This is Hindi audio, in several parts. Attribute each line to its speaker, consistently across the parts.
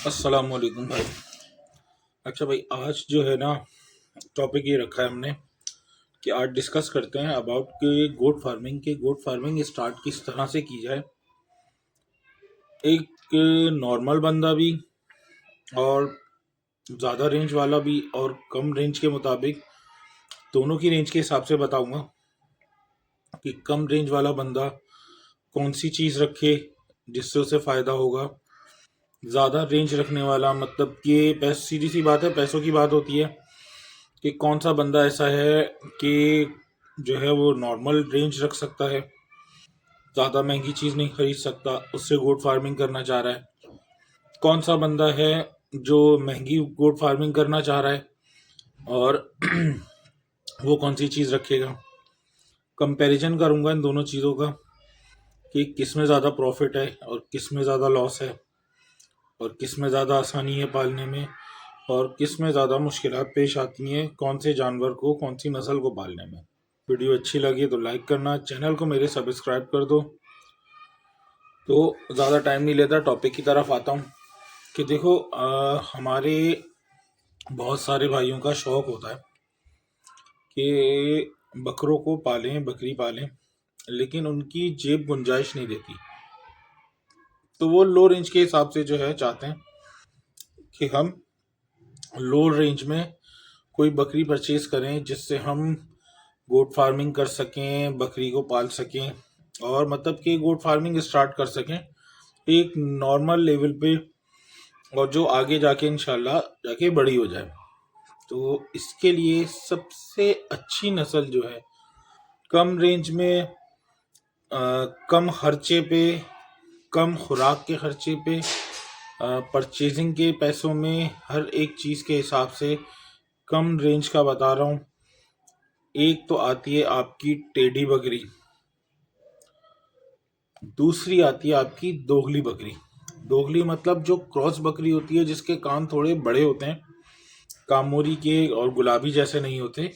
Speaker 1: अस्सलाम वालेकुम भाई। अच्छा भाई, आज जो है ना, टॉपिक ये रखा है हमने कि आज डिस्कस करते हैं अबाउट कि गोट फार्मिंग स्टार्ट किस तरह से की जाए। एक नॉर्मल बंदा भी, और ज़्यादा रेंज वाला भी, और कम रेंज के मुताबिक दोनों की रेंज के हिसाब से बताऊंगा कि कम रेंज वाला बंदा कौन सी चीज़ रखे जिससे उसे फ़ायदा होगा। ज़्यादा रेंज रखने वाला मतलब कि सीधी सी बात है, पैसों की बात होती है कि कौन सा बंदा ऐसा है कि जो है वो नॉर्मल रेंज रख सकता है, ज़्यादा महंगी चीज़ नहीं खरीद सकता, उससे गोट फार्मिंग करना चाह रहा है। कौन सा बंदा है जो महंगी गोट फार्मिंग करना चाह रहा है, और वो कौन सी चीज़ रखेगा। कंपैरिजन करूंगा इन दोनों चीज़ों का कि किस में ज़्यादा प्रॉफिट है और किस में ज़्यादा लॉस है, और किस में ज़्यादा आसानी है पालने में, और किस में ज़्यादा मुश्किलात पेश आती हैं कौन से जानवर को, कौन सी नस्ल को पालने में। वीडियो अच्छी लगी तो लाइक करना, चैनल को मेरे सब्सक्राइब कर दो। तो ज़्यादा टाइम नहीं लेता, टॉपिक की तरफ आता हूँ कि देखो, हमारे बहुत सारे भाइयों का शौक होता है कि बकरों को पालें, बकरी पालें, लेकिन उनकी जेब गुंजाइश नहीं देती। तो वो लो रेंज के हिसाब से जो है चाहते हैं कि हम लो रेंज में कोई बकरी परचेज करें जिससे हम गोट फार्मिंग कर सकें, बकरी को पाल सकें, और मतलब कि गोट फार्मिंग स्टार्ट कर सकें एक नॉर्मल लेवल पे, और जो आगे जाके इंशाल्लाह जाके बड़ी हो जाए। तो इसके लिए सबसे अच्छी नस्ल जो है, कम रेंज में, कम खर्चे पे, कम खुराक के खर्चे पे, परचेजिंग के पैसों में, हर एक चीज़ के हिसाब से कम रेंज का बता रहा हूँ। एक तो आती है आपकी टेडी बकरी, दूसरी आती है आपकी दोगली बकरी। दोगली मतलब जो क्रॉस बकरी होती है जिसके कान थोड़े बड़े होते हैं, कामोरी के और गुलाबी जैसे नहीं होते,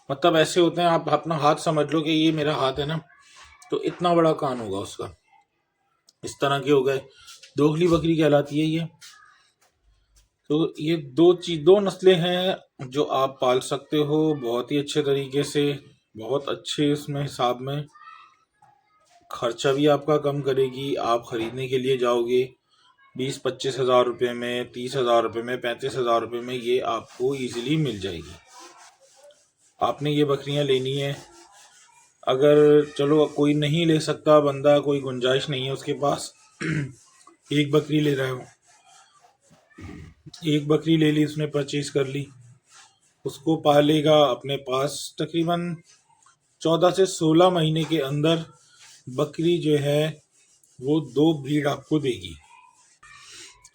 Speaker 1: मतलब ऐसे होते हैं, आप अपना हाथ समझ लो कि ये मेरा हाथ है ना, तो इतना बड़ा कान होगा उसका, इस तरह के हो गए, दोगली बकरी कहलाती है ये। तो ये दो नस्लें हैं जो आप पाल सकते हो बहुत ही अच्छे तरीके से, बहुत अच्छे इसमें हिसाब में। खर्चा भी आपका कम करेगी। आप खरीदने के लिए जाओगे 20-25 हज़ार रुपये में, 30 हज़ार रुपये में, 35 हज़ार रुपये में ये आपको इजीली मिल जाएगी। आपने ये बकरियां लेनी है, अगर चलो कोई नहीं ले सकता बंदा, कोई गुंजाइश नहीं है उसके पास, एक बकरी ले रहा हो, एक बकरी ले ली उसने, परचेज कर ली, उसको पालेगा अपने पास तकरीबन 14 से 16 महीने के अंदर बकरी जो है वो 2 ब्रीड आपको देगी।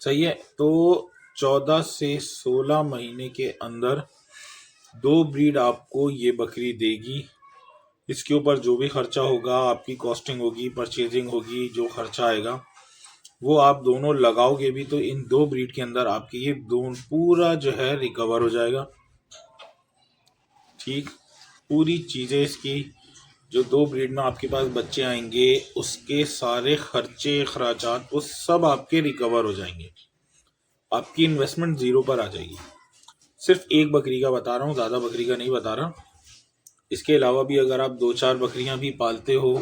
Speaker 1: सही है, तो 14 से 16 महीने के अंदर 2 ब्रीड आपको ये बकरी देगी। इसके ऊपर जो भी खर्चा होगा, आपकी कॉस्टिंग होगी, परचेजिंग होगी, जो खर्चा आएगा वो आप दोनों लगाओगे भी तो इन 2 ब्रीड के अंदर आपकी ये दोनों पूरा जो है रिकवर हो जाएगा। ठीक, पूरी चीज़ें इसकी, जो 2 ब्रीड में आपके पास बच्चे आएंगे उसके सारे खर्चे खर्चात वो सब आपके रिकवर हो जाएंगे, आपकी इन्वेस्टमेंट ज़ीरो पर आ जाएगी। सिर्फ एक बकरी का बता रहा हूँ, ज़्यादा बकरी का नहीं बता रहा। इसके अलावा भी अगर आप 2-4 बकरियां भी पालते हो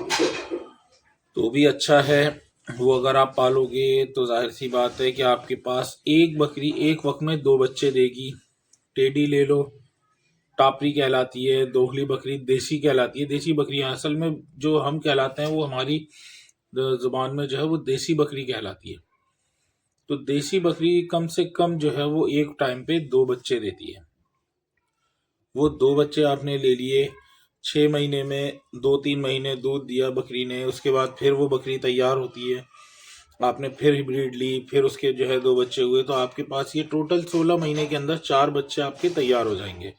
Speaker 1: तो भी अच्छा है। वो अगर आप पालोगे तो जाहिर सी बात है कि आपके पास एक बकरी एक वक्त में 2 बच्चे देगी। टेडी ले लो, टापरी कहलाती है, दोगली बकरी देसी कहलाती है। देसी बकरियां असल में जो हम कहलाते हैं वो हमारी जुबान में जो है वो देसी बकरी कहलाती है। तो देसी बकरी कम से कम जो है वो एक टाइम पे 2 बच्चे देती है। वो 2 बच्चे आपने ले लिए, 6 महीने में 2-3 महीने दूध दिया बकरी ने, उसके बाद फिर वो बकरी तैयार होती है, आपने फिर ब्रीड ली, फिर उसके जो है 2 बच्चे हुए, तो आपके पास ये टोटल 16 महीने के अंदर 4 बच्चे आपके तैयार हो जाएंगे।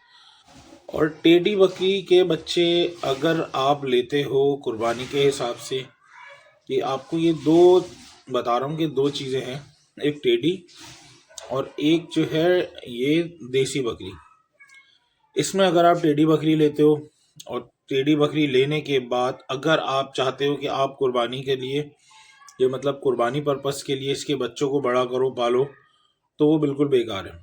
Speaker 1: और टेडी बकरी के बच्चे अगर आप लेते हो कुर्बानी के हिसाब से, कि आपको ये दो बता रहा हूँ कि 2 चीज़ें हैं, एक टेडी और एक जो है ये देसी बकरी। इसमें अगर आप टेडी बकरी लेते हो, और टेडी बकरी लेने के बाद अगर आप चाहते हो कि आप कुर्बानी के लिए, ये मतलब कुर्बानी पर्पस के लिए इसके बच्चों को बड़ा करो, पालो, तो वो बिल्कुल बेकार है।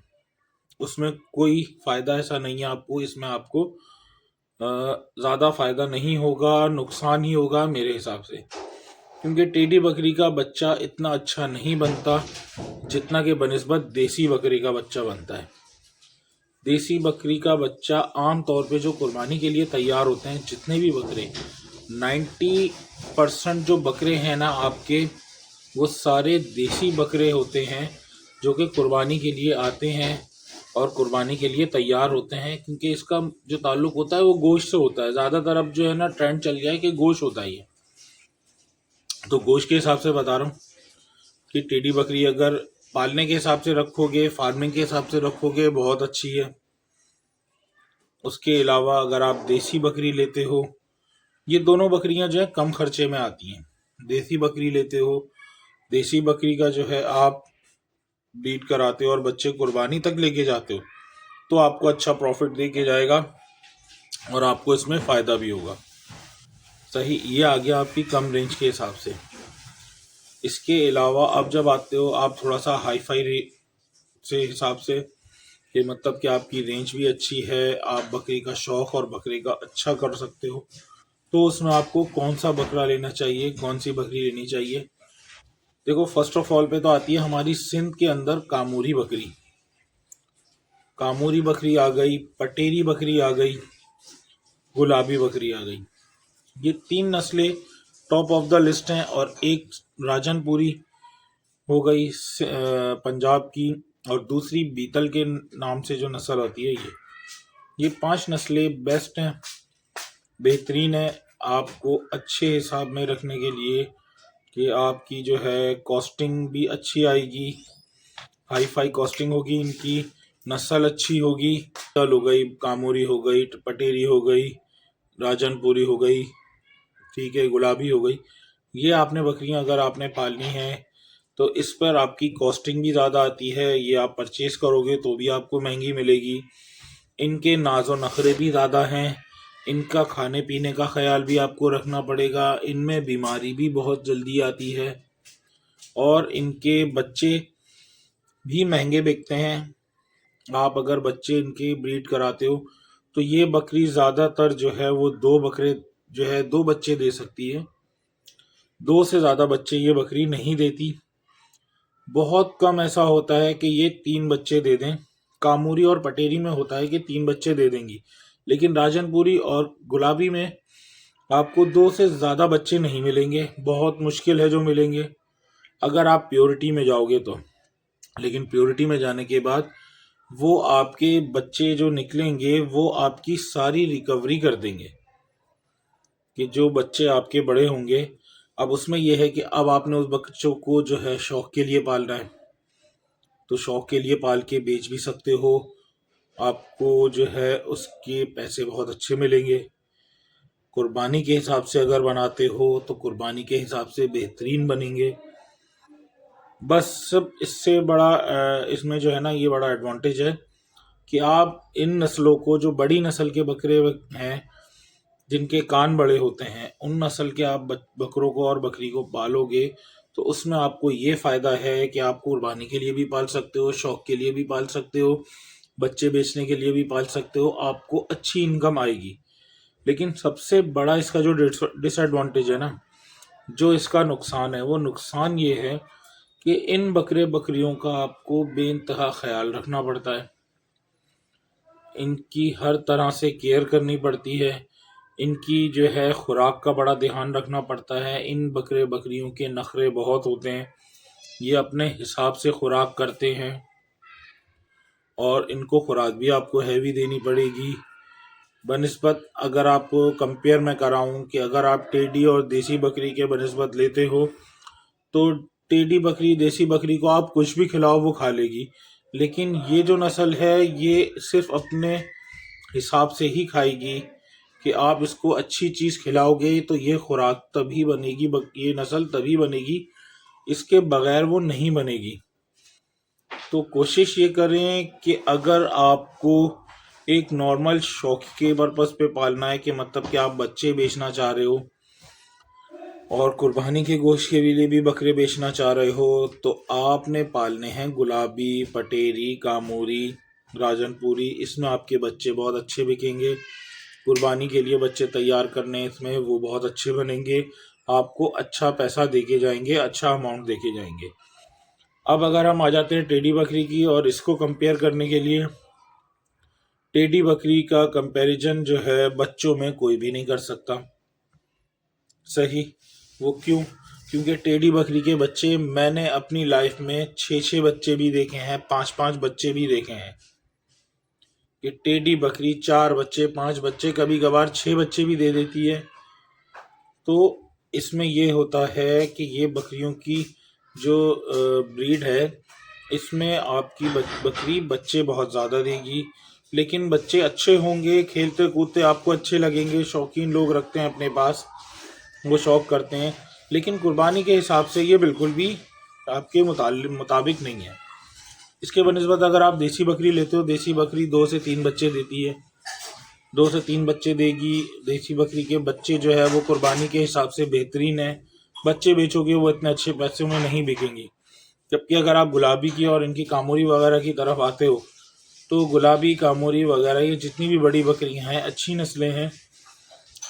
Speaker 1: उसमें कोई फ़ायदा ऐसा नहीं है आपको, इसमें आपको ज़्यादा फ़ायदा नहीं होगा, नुकसान ही होगा मेरे हिसाब से। क्योंकि टेडी बकरी का बच्चा इतना अच्छा नहीं बनता जितना कि बनिस्बत देसी बकरी का बच्चा बनता है। देसी बकरी का बच्चा आम तौर पे जो कुर्बानी के लिए तैयार होते हैं, जितने भी बकरे 90% जो बकरे हैं ना आपके, वो सारे देसी बकरे होते हैं जो कि कुर्बानी के लिए आते हैं और कुर्बानी के लिए तैयार होते हैं। क्योंकि इसका जो ताल्लुक होता है वो गोश्त से होता है। ज़्यादातर अब जो है ना ट्रेंड चल गया है कि गोश्त होता ही है। तो गोश्त के हिसाब से बता रहा हूँ कि टेडी बकरी अगर पालने के हिसाब से रखोगे, फार्मिंग के हिसाब से रखोगे, बहुत अच्छी है। उसके अलावा अगर आप देसी बकरी लेते हो, ये दोनों बकरियां जो है कम खर्चे में आती हैं। देसी बकरी लेते हो, देसी बकरी का जो है आप ब्रीड कराते हो और बच्चे कुर्बानी तक लेके जाते हो, तो आपको अच्छा प्रॉफिट दे के जाएगा और आपको इसमें फ़ायदा भी होगा। सही, ये आ गया आपकी कम रेंज के हिसाब से। इसके अलावा अब जब आते हो आप थोड़ा सा हाई फाई से हिसाब से, कि मतलब कि आपकी रेंज भी अच्छी है, आप बकरी का शौक़ और बकरी का अच्छा कर सकते हो, तो उसमें आपको कौन सा बकरा लेना चाहिए, कौन सी बकरी लेनी चाहिए। देखो, फर्स्ट ऑफ ऑल पे तो आती है हमारी सिंध के अंदर कामूरी बकरी। कामूरी बकरी आ गई, पटेरी बकरी आ गई, गुलाबी बकरी आ गई। ये 3 नस्लें टॉप ऑफ द लिस्ट हैं। और एक राजनपुरी हो गई पंजाब की, और दूसरी बीतल के नाम से जो नस्ल होती है, ये 5 नस्लें बेस्ट हैं, बेहतरीन है आपको अच्छे हिसाब में रखने के लिए, कि आपकी जो है कॉस्टिंग भी अच्छी आएगी, हाई फाई कॉस्टिंग होगी, इनकी नस्ल अच्छी होगी। चल हो गई, कामोरी हो गई, पटेरी हो गई, राजनपुरी हो गई, ठीक है, गुलाबी हो गई। ये आपने बकरियां अगर आपने पालनी है तो इस पर आपकी कॉस्टिंग भी ज़्यादा आती है। ये आप परचेज़ करोगे तो भी आपको महंगी मिलेगी। इनके नाज़ो नखरे भी ज़्यादा हैं, इनका खाने पीने का ख्याल भी आपको रखना पड़ेगा, इनमें बीमारी भी बहुत जल्दी आती है, और इनके बच्चे भी महंगे बिकते हैं। आप अगर बच्चे इनके ब्रीड कराते हो तो ये बकरी ज़्यादातर जो है वो 2 बकरे जो है 2 बच्चे दे सकती है। 2 से ज़्यादा बच्चे ये बकरी नहीं देती। बहुत कम ऐसा होता है कि ये 3 बच्चे दे दें। कामूरी और पटेरी में होता है कि 3 बच्चे दे देंगी, लेकिन राजनपुरी और गुलाबी में आपको 2 से ज़्यादा बच्चे नहीं मिलेंगे, बहुत मुश्किल है जो मिलेंगे, अगर आप प्योरिटी में जाओगे तो। लेकिन प्योरिटी में जाने के बाद वो आपके बच्चे जो निकलेंगे वो आपकी सारी रिकवरी कर देंगे, कि जो बच्चे आपके बड़े होंगे। अब उसमें यह है कि अब आपने उस बच्चों को जो है शौक़ के लिए पालना है, तो शौक़ के लिए पाल के बेच भी सकते हो, आपको जो है उसके पैसे बहुत अच्छे मिलेंगे। कुर्बानी के हिसाब से अगर बनाते हो तो कुर्बानी के हिसाब से बेहतरीन बनेंगे। बस सब इससे बड़ा इसमें जो है ना ये बड़ा एडवांटेज है कि आप इन नस्लों को, जो बड़ी नस्ल के बकरे हैं जिनके कान बड़े होते हैं, उन नस्ल के आप बकरों को और बकरी को पालोगे तो उसमें आपको ये फ़ायदा है कि आप कुर्बानी के लिए भी पाल सकते हो, शौक़ के लिए भी पाल सकते हो, बच्चे बेचने के लिए भी पाल सकते हो, आपको अच्छी इनकम आएगी। लेकिन सबसे बड़ा इसका जो डिसएडवांटेज है ना, जो इसका नुकसान है, वो नुकसान ये है कि इन बकरे बकरियों का आपको बेइंतहा ख्याल रखना पड़ता है, इनकी हर तरह से केयर करनी पड़ती है, इनकी जो है खुराक का बड़ा ध्यान रखना पड़ता है। इन बकरे बकरियों के नखरे बहुत होते हैं, ये अपने हिसाब से खुराक करते हैं, और इनको खुराक भी आपको हैवी देनी पड़ेगी। बनिस्बत अगर आपको कंपेयर मैं कराऊँ कि अगर आप टेडी और देसी बकरी के बनिस्बत लेते हो, तो टेडी बकरी देसी बकरी को आप कुछ भी खिलाओ वो खा लेगी, लेकिन ये जो नस्ल है ये सिर्फ अपने हिसाब से ही खाएगी, कि आप इसको अच्छी चीज़ खिलाओगे तो ये खुराक तभी बनेगी, ये नस्ल तभी बनेगी, इसके बगैर वो नहीं बनेगी। तो कोशिश ये करें कि अगर आपको एक नॉर्मल शौक के पर्पस पे पालना है, कि मतलब कि आप बच्चे बेचना चाह रहे हो, और कुर्बानी के गोश्त के लिए भी बकरे बेचना चाह रहे हो तो आपने पालने हैं गुलाबी, पटेरी, कामूरी, राजनपुरी। इसमें आपके बच्चे बहुत अच्छे बिकेंगे। कुर्बानी के लिए बच्चे तैयार करने इसमें वो बहुत अच्छे बनेंगे, आपको अच्छा पैसा देके जाएंगे, अच्छा अमाउंट देके जाएंगे। अब अगर हम आ जाते हैं टेडी बकरी की और इसको कंपेयर करने के लिए, टेडी बकरी का कंपैरिजन जो है बच्चों में कोई भी नहीं कर सकता। सही, वो क्यों? क्योंकि टेडी बकरी के बच्चे मैंने अपनी लाइफ में 6-6 बच्चे भी देखे हैं, 5-5 बच्चे भी देखे हैं। कि टेडी बकरी 4 बच्चे, 5 बच्चे, कभी कभार 6 बच्चे भी दे देती है। तो इसमें ये होता है कि ये बकरियों की जो ब्रीड है, इसमें आपकी बकरी बच्चे बहुत ज़्यादा देगी, लेकिन बच्चे अच्छे होंगे, खेलते कूदते आपको अच्छे लगेंगे, शौकीन लोग रखते हैं अपने पास, वो शौक करते हैं। लेकिन कुर्बानी के हिसाब से ये बिल्कुल भी आपके मुताबिक नहीं है। इसके बनिस्बत अगर आप देसी बकरी लेते हो, देसी बकरी 2 से 3 बच्चे देती है, 2 से 3 बच्चे देगी। देसी बकरी के बच्चे जो है वो कुर्बानी के हिसाब से बेहतरीन है, बच्चे बेचोगे वो इतने अच्छे पैसे में नहीं बिकेंगी। जबकि अगर आप गुलाबी की और इनकी कामोरी वगैरह की तरफ आते हो तो गुलाबी, कामोरी वगैरह ये जितनी भी बड़ी बकरियां हैं, अच्छी नस्लें हैं,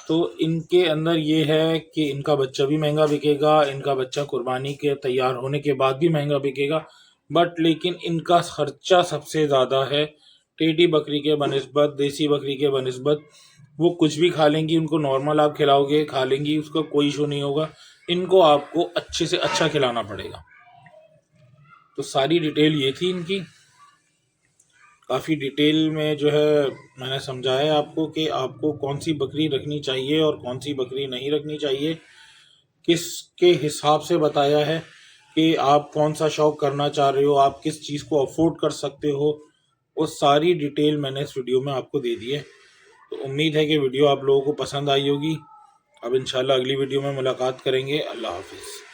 Speaker 1: तो इनके अंदर ये है कि इनका बच्चा भी महंगा बिकेगा, इनका बच्चा कुर्बानी के तैयार होने के बाद भी महंगा बिकेगा। बट लेकिन इनका खर्चा सबसे ज़्यादा है टेडी बकरी के बनिस्बत, देसी बकरी के बनिस्बत। वो कुछ भी खा लेंगी, उनको नॉर्मल आप खिलाओगे खा लेंगी, उसका कोई इशू नहीं होगा। इनको आपको अच्छे से अच्छा खिलाना पड़ेगा। तो सारी डिटेल ये थी इनकी। काफ़ी डिटेल में जो है मैंने समझाया आपको कि आपको कौन सी बकरी रखनी चाहिए और कौन सी बकरी नहीं रखनी चाहिए, किसके हिसाब से बताया है कि आप कौन सा शौक़ करना चाह रहे हो, आप किस चीज़ को अफोर्ड कर सकते हो, वो सारी डिटेल मैंने इस वीडियो में आपको दे दी है। तो उम्मीद है कि वीडियो आप लोगों को पसंद आई होगी। अब इंशाल्लाह अगली वीडियो में मुलाकात करेंगे। अल्लाह हाफिज़।